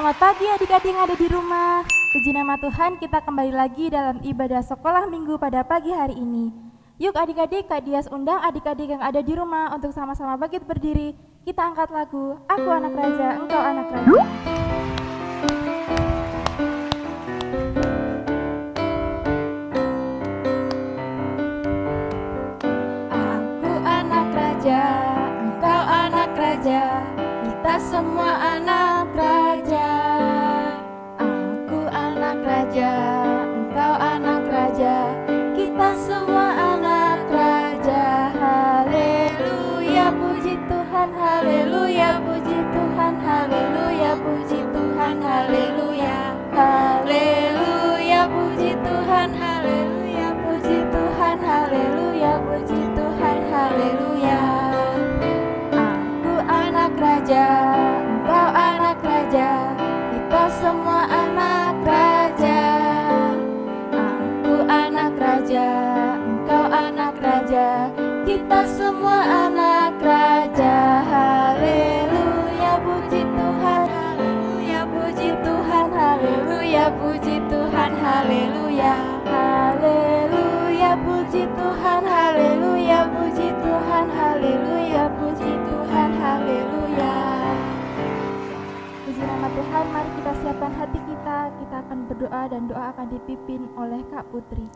Selamat pagi adik-adik yang ada di rumah. Puji nama Tuhan, kita kembali lagi dalam ibadah sekolah minggu pada pagi hari ini. Yuk adik-adik, Kak Dias undang adik-adik yang ada di rumah untuk sama-sama bangkit berdiri. Kita angkat lagu, Aku Anak Raja, Engkau Anak Raja. Aku anak raja, engkau anak raja, kita semua anak raja. Aku anak raja, engkau anak raja, kita semua anak raja. Haleluya, puji Tuhan, haleluya, puji Tuhan, haleluya, puji Tuhan, haleluya. Haleluya, puji Tuhan, haleluya, puji Tuhan, haleluya, puji Tuhan, haleluya. Aku anak raja, engkau anak raja, kita semua anak raja. Aku anak raja, engkau anak raja, kita semua anak raja. Haleluya, puji Tuhan, haleluya, puji Tuhan, haleluya, puji Tuhan, haleluya. Haleluya, puji Tuhan, haleluya, puji Tuhan, haleluya, puji Tuhan, haleluya. Puji nama Tuhan, mari kita siapkan hati kita akan berdoa dan doa akan dipimpin oleh Kak Putri.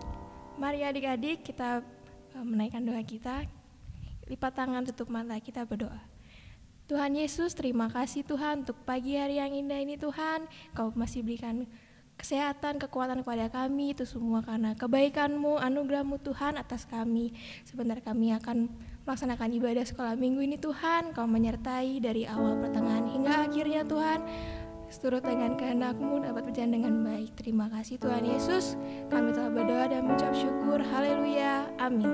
Mari adik-adik kita menaikkan doa kita, lipat tangan, tutup mata, kita berdoa. Tuhan Yesus, terima kasih Tuhan untuk pagi hari yang indah ini Tuhan. Kau masih berikan kesehatan, kekuatan kepada kami, itu semua karena kebaikan-Mu, anugerah-Mu Tuhan atas kami. Sebentar kami akan melaksanakan ibadah sekolah minggu ini Tuhan. Kau menyertai dari awal, pertengahan hingga akhirnya Tuhan. Seturut dengan kehendak-Mu dapat berjalan dengan baik. Terima kasih Tuhan Yesus. Kami telah berdoa dan mengucap syukur. Haleluya. Amin.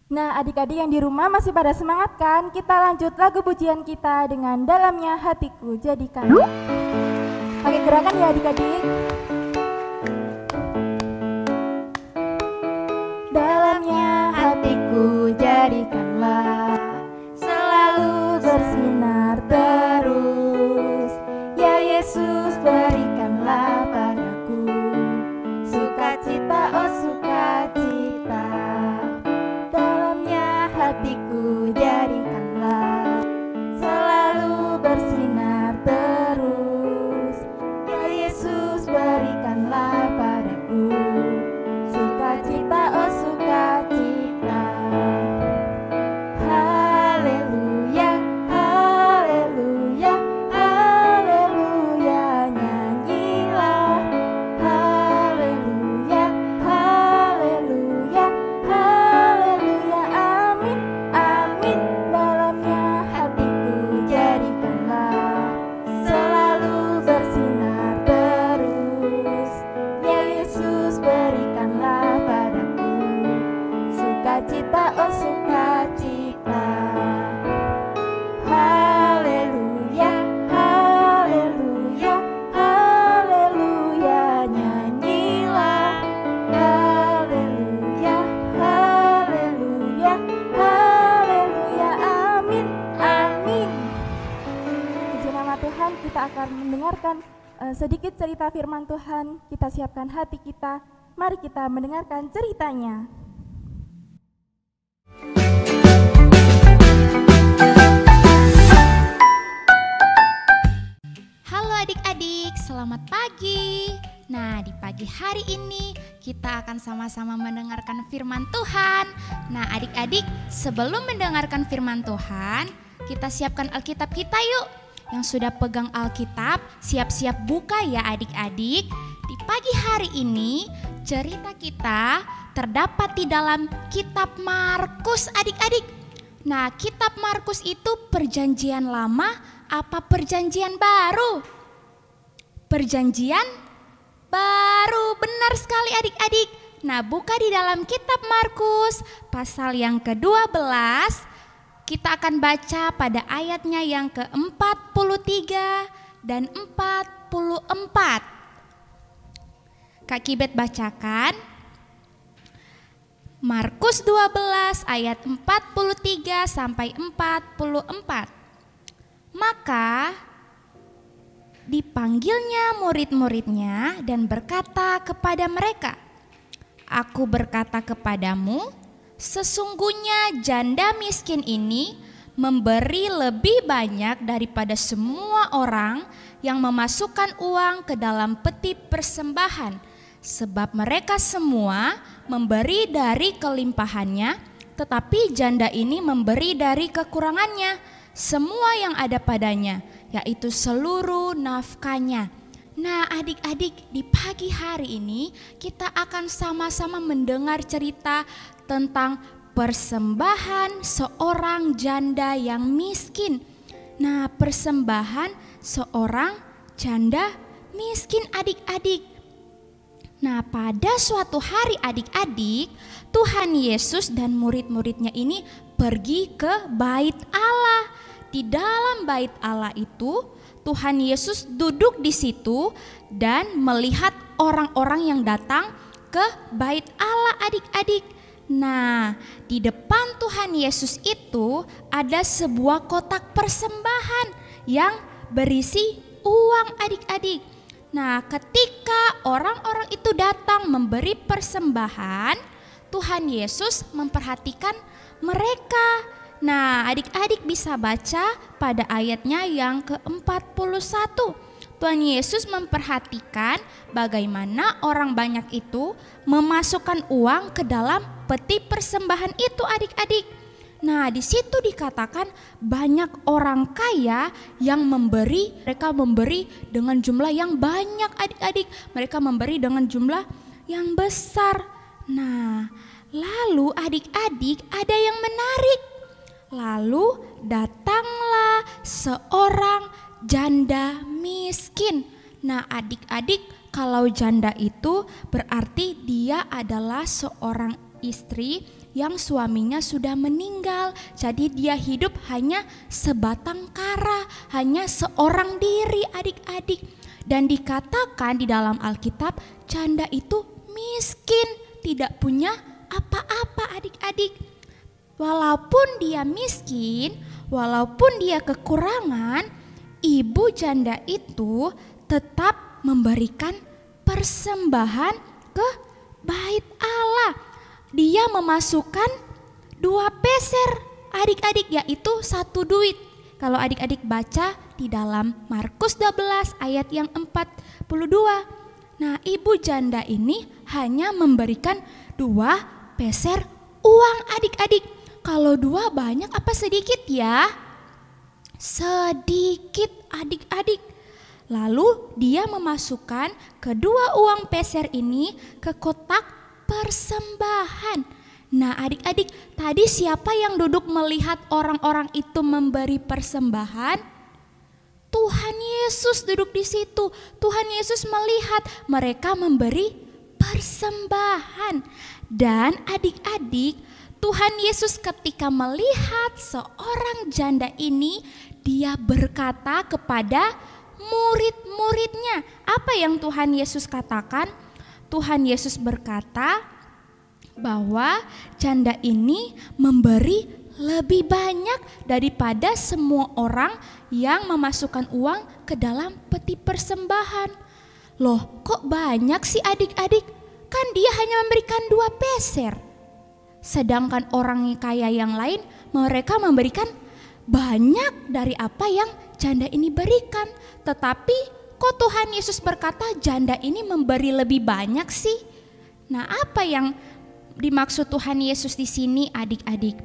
Nah, adik-adik yang di rumah masih pada semangat kan? Kita lanjut lagu pujian kita dengan Dalamnya Hatiku Jadikan. Pakai gerakan ya adik-adik. Dalamnya hatiku jadikanlah selalu bersinar terus. Ya Yesus, berikanlah padaku sukacita, oh sukacita. Dalamnya hatiku jadikanlah selalu bersinar terus. Ya Yesus, berikanlah padaku sukacita, oh sukacita. Haleluya, haleluya, haleluya, nyanyilah. Haleluya, haleluya, haleluya, amin, amin. Dalamnya hatiku jadikanlah selalu bersinar terus. Ya Yesus, berikanlah padaku sukacita, oh sukacita. Haleluya, haleluya, haleluya, nyanyilah. Haleluya, haleluya, haleluya, amin, amin. Puji nama Tuhan, kita akan mendengarkan sedikit cerita firman Tuhan. Kita siapkan hati kita, mari kita mendengarkan ceritanya. Halo adik-adik, selamat pagi. Nah, di pagi hari ini kita akan sama-sama mendengarkan firman Tuhan. Nah, adik-adik, sebelum mendengarkan firman Tuhan, kita siapkan Alkitab kita yuk. Yang sudah pegang Alkitab, siap-siap buka ya adik-adik. Di pagi hari ini, cerita kita terdapat di dalam kitab Markus adik-adik. Nah, kitab Markus itu perjanjian lama apa perjanjian baru? Perjanjian baru, benar sekali adik-adik. Nah, buka di dalam kitab Markus pasal yang ke-12. Kita akan baca pada ayatnya yang ke-43 dan 44. Kak Kibet bacakan. Markus 12 ayat 43 sampai 44. Maka dipanggilnya murid-muridnya dan berkata kepada mereka, "Aku berkata kepadamu, sesungguhnya janda miskin ini memberi lebih banyak daripada semua orang yang memasukkan uang ke dalam peti persembahan, sebab mereka semua memberi dari kelimpahannya, tetapi janda ini memberi dari kekurangannya, semua yang ada padanya, yaitu seluruh nafkahnya." Nah, adik-adik, di pagi hari ini kita akan sama-sama mendengar cerita tentang persembahan seorang janda yang miskin. Nah, persembahan seorang janda miskin, adik-adik. Nah, pada suatu hari adik-adik, Tuhan Yesus dan murid-muridnya ini pergi ke bait Allah. Di dalam bait Allah itu Tuhan Yesus duduk di situ dan melihat orang-orang yang datang ke bait Allah, adik-adik. Nah, di depan Tuhan Yesus itu ada sebuah kotak persembahan yang berisi uang, adik-adik. Nah, ketika orang-orang itu datang memberi persembahan, Tuhan Yesus memperhatikan mereka. Nah, adik-adik bisa baca pada ayatnya yang ke-41. Tuhan Yesus memperhatikan bagaimana orang banyak itu memasukkan uang ke dalam peti persembahan itu, adik-adik. Nah, di situ dikatakan banyak orang kaya yang memberi, mereka memberi dengan jumlah yang banyak, adik-adik. Mereka memberi dengan jumlah yang besar. Nah, lalu adik-adik ada yang menarik. Lalu datanglah seorang janda miskin. Nah, adik-adik, kalau janda itu berarti dia adalah seorang istri yang suaminya sudah meninggal. Jadi dia hidup hanya sebatang kara, hanya seorang diri, adik-adik. Dan dikatakan di dalam Alkitab, janda itu miskin, tidak punya apa-apa, adik-adik. Walaupun dia miskin, walaupun dia kekurangan, ibu janda itu tetap memberikan persembahan ke bait Allah. Dia memasukkan 2 peser, adik-adik, yaitu 1 duit. Kalau adik-adik baca di dalam Markus 12 ayat yang 42. Nah, ibu janda ini hanya memberikan 2 peser uang, adik-adik. Kalau 2 banyak apa sedikit ya? Sedikit, adik-adik. Lalu dia memasukkan kedua uang peser ini ke kotak persembahan. Nah, adik-adik, tadi siapa yang duduk melihat orang-orang itu memberi persembahan? Tuhan Yesus duduk di situ. Tuhan Yesus melihat mereka memberi persembahan. Dan adik-adik, Tuhan Yesus ketika melihat seorang janda ini, dia berkata kepada murid-muridnya. Apa yang Tuhan Yesus katakan? Tuhan Yesus berkata bahwa janda ini memberi lebih banyak daripada semua orang yang memasukkan uang ke dalam peti persembahan. Loh, kok banyak sih adik-adik? Kan dia hanya memberikan 2 peser. Sedangkan orang kaya yang lain mereka memberikan banyak dari apa yang janda ini berikan. Tetapi kok Tuhan Yesus berkata janda ini memberi lebih banyak sih? Nah, apa yang dimaksud Tuhan Yesus di sini, adik-adik?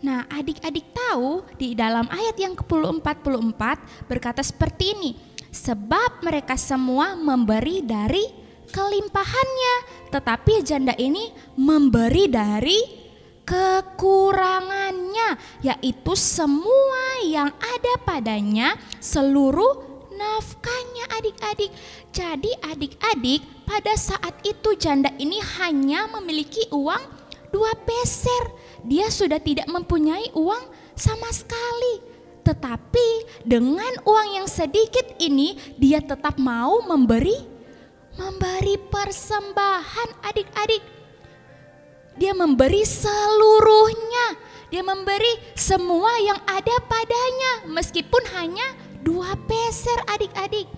Nah, adik-adik tahu di dalam ayat yang ke-44 berkata seperti ini. Sebab mereka semua memberi dari kelimpahannya, tetapi janda ini memberi dari kekurangannya, yaitu semua yang ada padanya, seluruh nafkahnya, adik-adik. Jadi adik-adik, pada saat itu janda ini hanya memiliki uang 2 peser. Dia sudah tidak mempunyai uang sama sekali. Tetapi dengan uang yang sedikit ini dia tetap mau memberi persembahan, adik-adik. Dia memberi seluruhnya. Dia memberi semua yang ada padanya, meskipun hanya 2 peser adik-adik.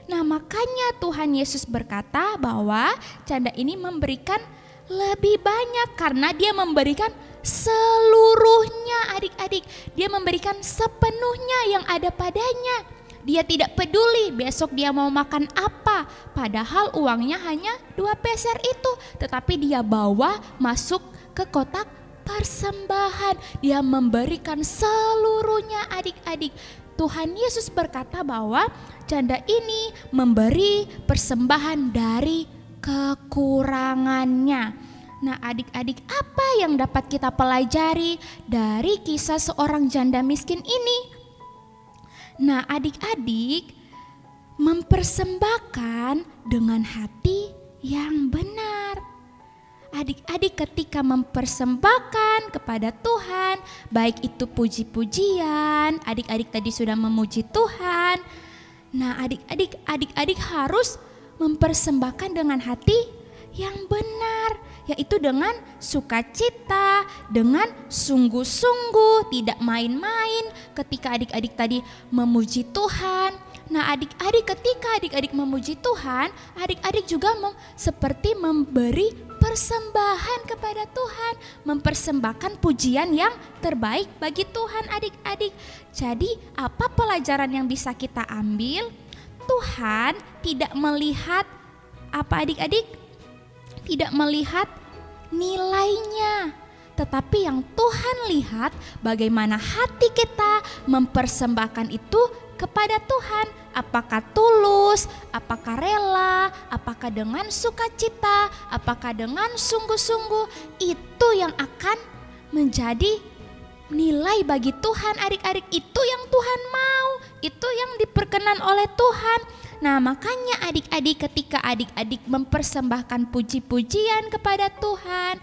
Nah makanya Tuhan Yesus berkata bahwa janda ini memberikan lebih banyak karena dia memberikan seluruhnya adik-adik. Dia memberikan sepenuhnya yang ada padanya. Dia tidak peduli besok dia mau makan apa, padahal uangnya hanya 2 peser itu. Tetapi dia bawa masuk ke kotak persembahan. Dia memberikan seluruhnya adik-adik. Tuhan Yesus berkata bahwa janda ini memberi persembahan dari kekurangannya. Nah adik-adik, apa yang dapat kita pelajari dari kisah seorang janda miskin ini? Nah adik-adik, mempersembahkan dengan hati yang benar. Adik-adik ketika mempersembahkan kepada Tuhan, baik itu puji-pujian, adik-adik tadi sudah memuji Tuhan. Nah adik-adik harus mempersembahkan dengan hati yang benar, yaitu dengan sukacita, dengan sungguh-sungguh, tidak main-main ketika adik-adik tadi memuji Tuhan. Nah adik-adik ketika adik-adik memuji Tuhan, adik-adik juga seperti memberi persembahan kepada Tuhan, mempersembahkan pujian yang terbaik bagi Tuhan adik-adik. Jadi apa pelajaran yang bisa kita ambil? Tuhan tidak melihat apa adik-adik? Tidak melihat nilainya, tetapi yang Tuhan lihat bagaimana hati kita mempersembahkan itu kepada Tuhan. Apakah tulus, apakah rela, apakah dengan sukacita, apakah dengan sungguh-sungguh. Itu yang akan menjadi nilai bagi Tuhan adik-adik. Itu yang Tuhan mau, itu yang diperkenan oleh Tuhan. Nah makanya adik-adik ketika adik-adik mempersembahkan puji-pujian kepada Tuhan,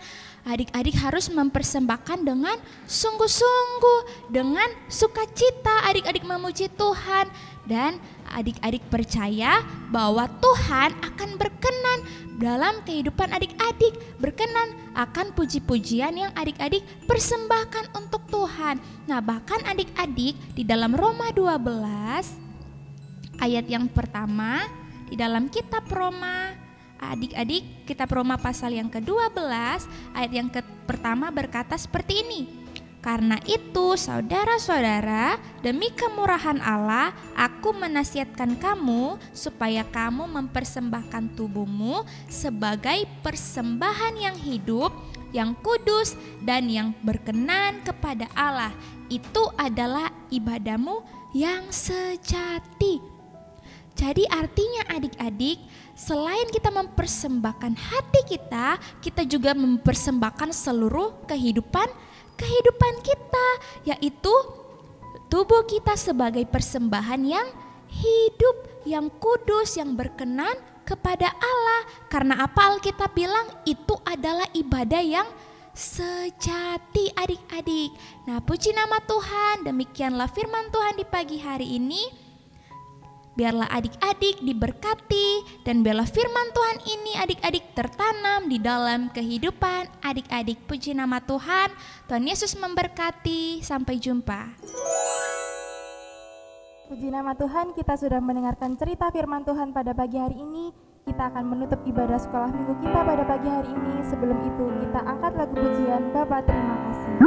adik-adik harus mempersembahkan dengan sungguh-sungguh, dengan sukacita adik-adik memuji Tuhan. Dan adik-adik percaya bahwa Tuhan akan berkenan dalam kehidupan adik-adik, berkenan akan puji-pujian yang adik-adik persembahkan untuk Tuhan. Nah bahkan adik-adik di dalam Roma 12 ayat yang pertama, di dalam kitab Roma, adik-adik kitab Roma pasal yang ke-12 ayat yang pertama berkata seperti ini. Karena itu saudara-saudara, demi kemurahan Allah aku menasihatkan kamu supaya kamu mempersembahkan tubuhmu sebagai persembahan yang hidup, yang kudus dan yang berkenan kepada Allah. Itu adalah ibadahmu yang sejati. Jadi artinya adik-adik, selain kita mempersembahkan hati kita, kita juga mempersembahkan seluruh kehidupan kita, yaitu tubuh kita sebagai persembahan yang hidup, yang kudus, yang berkenan kepada Allah. Karena apa Alkitab bilang itu adalah ibadah yang sejati adik-adik. Nah puji nama Tuhan, demikianlah firman Tuhan di pagi hari ini. Biarlah adik-adik diberkati dan biarlah firman Tuhan ini adik-adik tertanam di dalam kehidupan adik-adik. Puji nama Tuhan. Tuhan Yesus memberkati. Sampai jumpa. Puji nama Tuhan, kita sudah mendengarkan cerita firman Tuhan pada pagi hari ini. Kita akan menutup ibadah sekolah minggu kita pada pagi hari ini. Sebelum itu kita angkat lagu pujian Bapa terima kasih.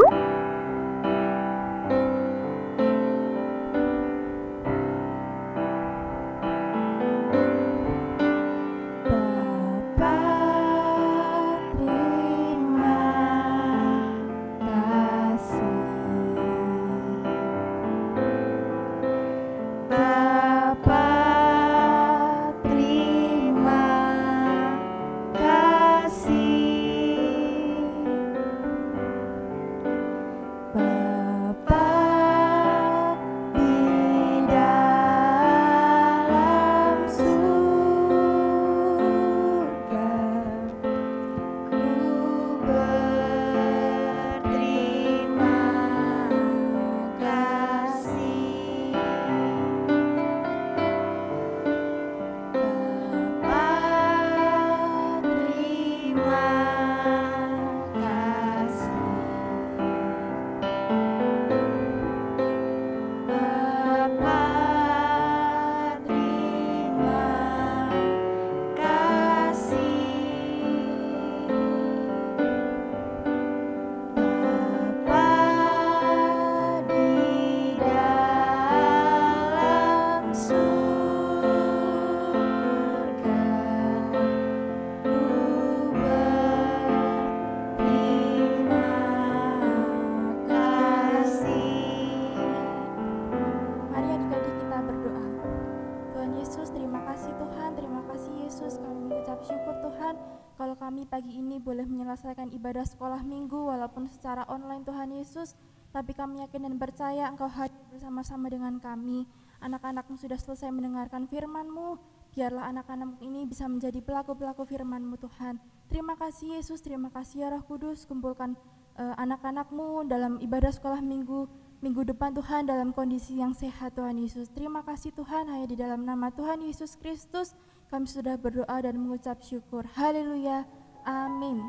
menyelesaikan ibadah sekolah minggu walaupun secara online Tuhan Yesus, tapi kami yakin dan percaya Engkau hadir bersama-sama dengan kami. Anak-anak-Mu sudah selesai mendengarkan firman-Mu, biarlah anak-anak ini bisa menjadi pelaku-pelaku firman-Mu Tuhan. Terima kasih Yesus, terima kasih ya Roh Kudus, kumpulkan anak-anak-Mu dalam ibadah sekolah minggu depan Tuhan dalam kondisi yang sehat Tuhan Yesus. Terima kasih Tuhan, hanya di dalam nama Tuhan Yesus Kristus kami sudah berdoa dan mengucap syukur. Haleluya, amin.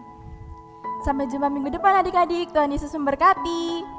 Sampai jumpa minggu depan adik-adik, Tuhan Yesus memberkati.